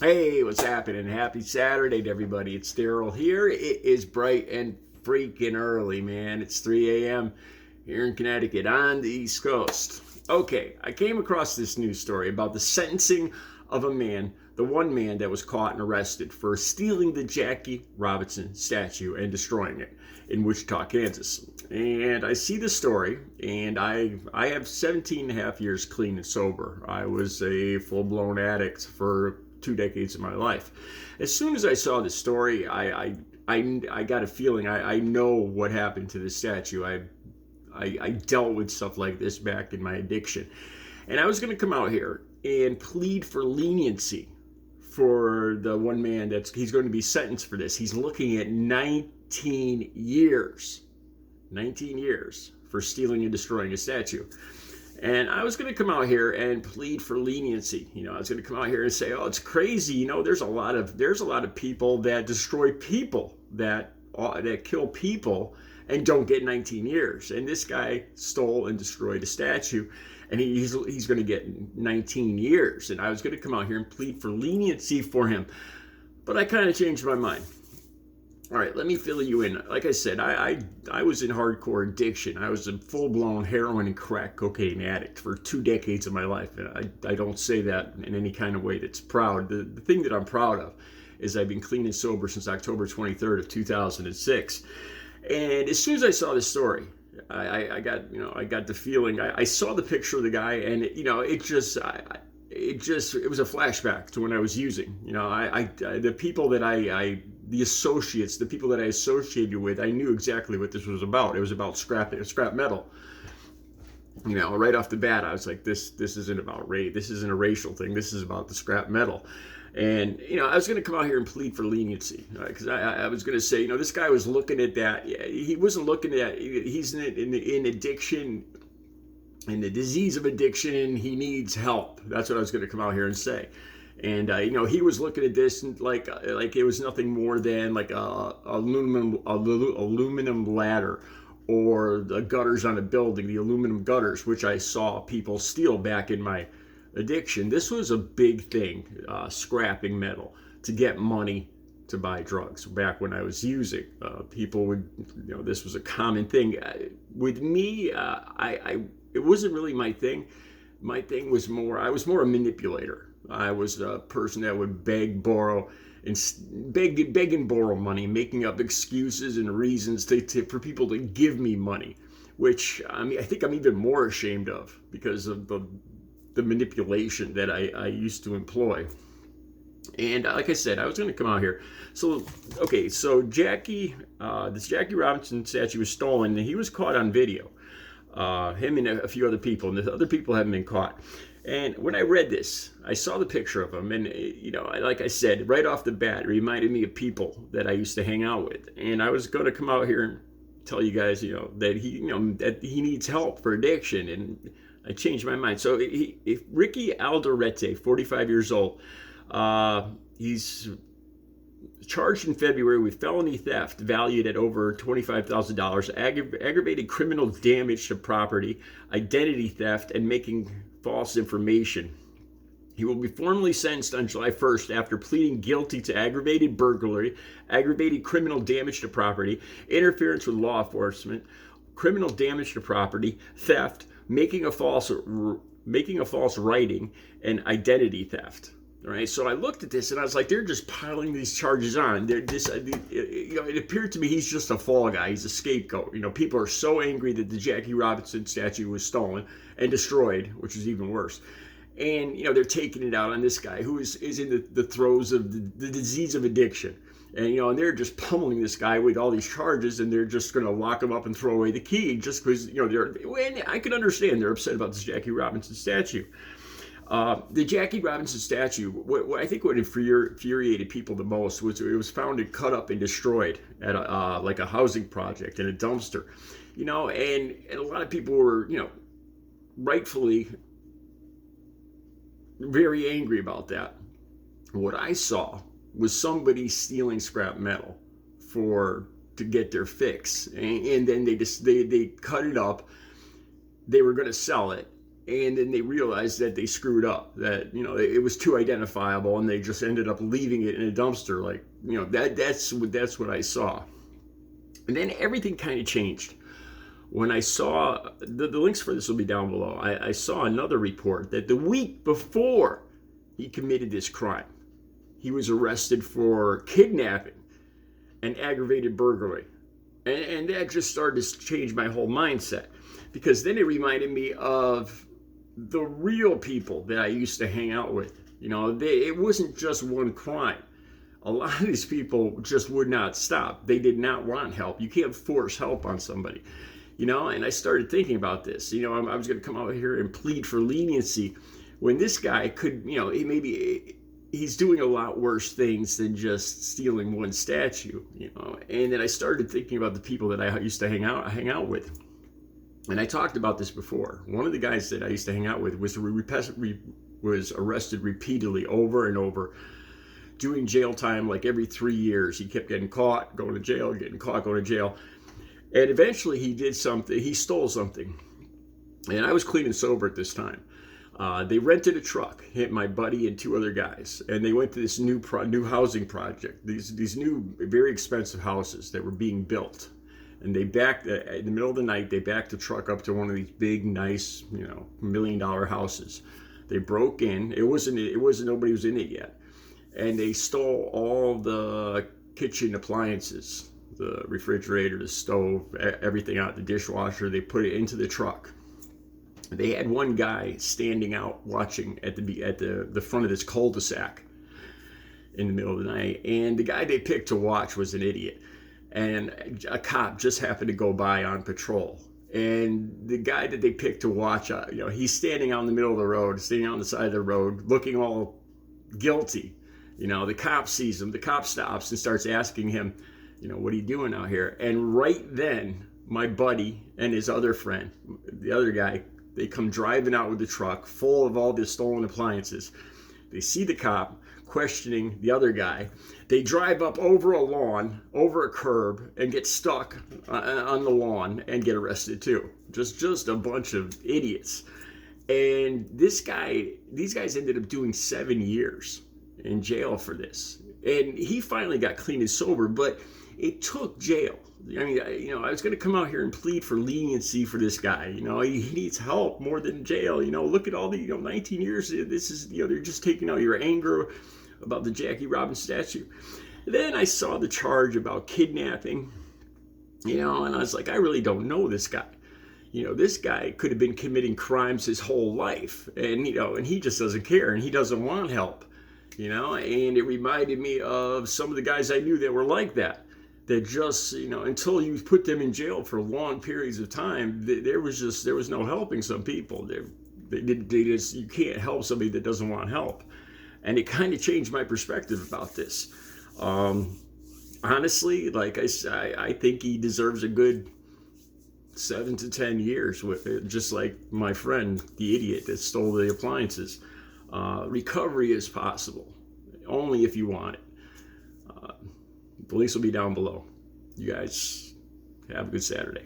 Hey, what's happening? Happy Saturday to everybody. It's Daryl here. It is bright and freaking early, man. It's 3 a.m. here in Connecticut on the East Coast. Okay, I came across this news story about the sentencing of a man, the one man that was caught and arrested for stealing the Jackie Robinson statue and destroying it in Wichita, Kansas. And I see the story, and I have 17 and a half years clean and sober. I was a full-blown addict for 2 decades of my life. As soon as I saw the story, I got a feeling I know what happened to this statue. I dealt with stuff like this back in my addiction. And I was going to come out here and plead for leniency for the one man he's going to be sentenced for this. He's looking at 19 years. 19 years for stealing and destroying a statue. And I was going to come out here and plead for leniency. I was going to come out here and say, "Oh, it's crazy. There's a lot of people that destroy people, that kill people, and don't get 19 years. And this guy stole and destroyed a statue, and he's going to get 19 years." And I was going to come out here and plead for leniency for him, but I kind of changed my mind. All right, let me fill you in. Like I said, I was in hardcore addiction. I was a full-blown heroin and crack cocaine addict for 2 decades of my life. And I don't say that in any kind of way that's proud. The thing that I'm proud of is I've been clean and sober since October 23rd of 2006. And as soon as I saw this story, I got the feeling. I saw the picture of the guy, and it was a flashback to when I was using. The people that the associates, the people that I associated with, I knew exactly what this was about. It was about scrap metal. Right off the bat, I was like, this isn't about race. This isn't a racial thing. This is about the scrap metal. And, I was going to come out here and plead for leniency, because I was going to say, this guy was looking at that. He wasn't looking at, he's in addiction, in the disease of addiction. He needs help. That's what I was going to come out here and say. And he was looking at this like it was nothing more than like a aluminum ladder, or the gutters on a building, the aluminum gutters, which I saw people steal back in my addiction. This was a big thing, scrapping metal to get money to buy drugs. Back when I was using, people would, this was a common thing. With me, it wasn't really my thing. My thing was I was more a manipulator. I was a person that would beg and borrow money, making up excuses and reasons for people to give me money, which I think I'm even more ashamed of because of the manipulation that I used to employ. And like I said, I was going to come out here. So this Jackie Robinson statue was stolen, and he was caught on video. Him and a few other people, and the other people haven't been caught. And when I read this, I saw the picture of him, and like I said, right off the bat, it reminded me of people that I used to hang out with. And I was going to come out here and tell you guys, that he needs help for addiction, and I changed my mind. So Ricky Alderete, 45 years old, he's charged in February with felony theft valued at over $25,000, aggravated criminal damage to property, identity theft, and making false information. He will be formally sentenced on July 1st after pleading guilty to aggravated burglary, aggravated criminal damage to property, interference with law enforcement, criminal damage to property, theft, making a false writing, and identity theft. All right, so I looked at this and I was like, they're just piling these charges on. It appeared to me he's just a fall guy. He's a scapegoat. People are so angry that the Jackie Robinson statue was stolen and destroyed, which is even worse. And they're taking it out on this guy who is in the throes of the disease of addiction. And they're just pummeling this guy with all these charges, and they're just going to lock him up and throw away the key just because I can understand they're upset about this Jackie Robinson statue. The Jackie Robinson statue, what I think what infuriated people the most was it was found and cut up and destroyed at a housing project in a dumpster, and a lot of people were, rightfully very angry about that. What I saw was somebody stealing scrap metal to get their fix, and then they cut it up. They were going to sell it, And then they realized that they screwed up, that, it was too identifiable, and they just ended up leaving it in a dumpster. Like, that's what I saw. And then everything kind of changed when I saw, the links for this will be down below. I saw another report that the week before he committed this crime, he was arrested for kidnapping and aggravated burglary. And that just started to change my whole mindset, because then it reminded me of the real people that I used to hang out with. It wasn't just one crime. A lot of these people just would not stop. They did not want help. You can't force help on somebody. And I started thinking about this. I was going to come out here and plead for leniency when this guy could, he's doing a lot worse things than just stealing one statue, And then I started thinking about the people that I used to hang out with. And I talked about this before. One of the guys that I used to hang out with was arrested repeatedly over and over, doing jail time like every 3 years. He kept getting caught, going to jail, getting caught, going to jail. And eventually he did something. He stole something. And I was clean and sober at this time. They rented a truck, hit my buddy and 2 other guys, and they went to this new housing project. These new, very expensive houses that were being built. And they backed, in the middle of the night, they backed the truck up to one of these big, nice, $1 million houses. They broke in. It wasn't, nobody was in it yet. And they stole all the kitchen appliances, the refrigerator, the stove, everything out, the dishwasher. They put it into the truck. They had one guy standing out watching at the front of this cul-de-sac in the middle of the night. And the guy they picked to watch was an idiot. And a cop just happened to go by on patrol. And the guy that they picked to watch, he's standing out in the middle of the road, standing on the side of the road, looking all guilty. The cop sees him. The cop stops and starts asking him, what are you doing out here? And right then, my buddy and his other friend, the other guy, they come driving out with the truck full of all the stolen appliances. They see the cop questioning the other guy. They drive up over a lawn, over a curb, and get stuck on the lawn and get arrested too. Just a bunch of idiots. And these guys ended up doing 7 years in jail for this. And he finally got clean and sober, but it took jail. I was going to come out here and plead for leniency for this guy. He needs help more than jail. Look at all the, 19 years. This is, they're just taking out your anger about the Jackie Robinson statue. Then I saw the charge about kidnapping, and I was like, I really don't know this guy. This guy could have been committing crimes his whole life, and, and he just doesn't care, and he doesn't want help, and it reminded me of some of the guys I knew that were like that just, until you put them in jail for long periods of time, there was no helping some people. You can't help somebody that doesn't want help. And it kind of changed my perspective about this. Honestly, like I think he deserves a good 7 to 10 years with it, just like my friend, the idiot that stole the appliances. Recovery is possible, only if you want it. The links will be down below. You guys have a good Saturday.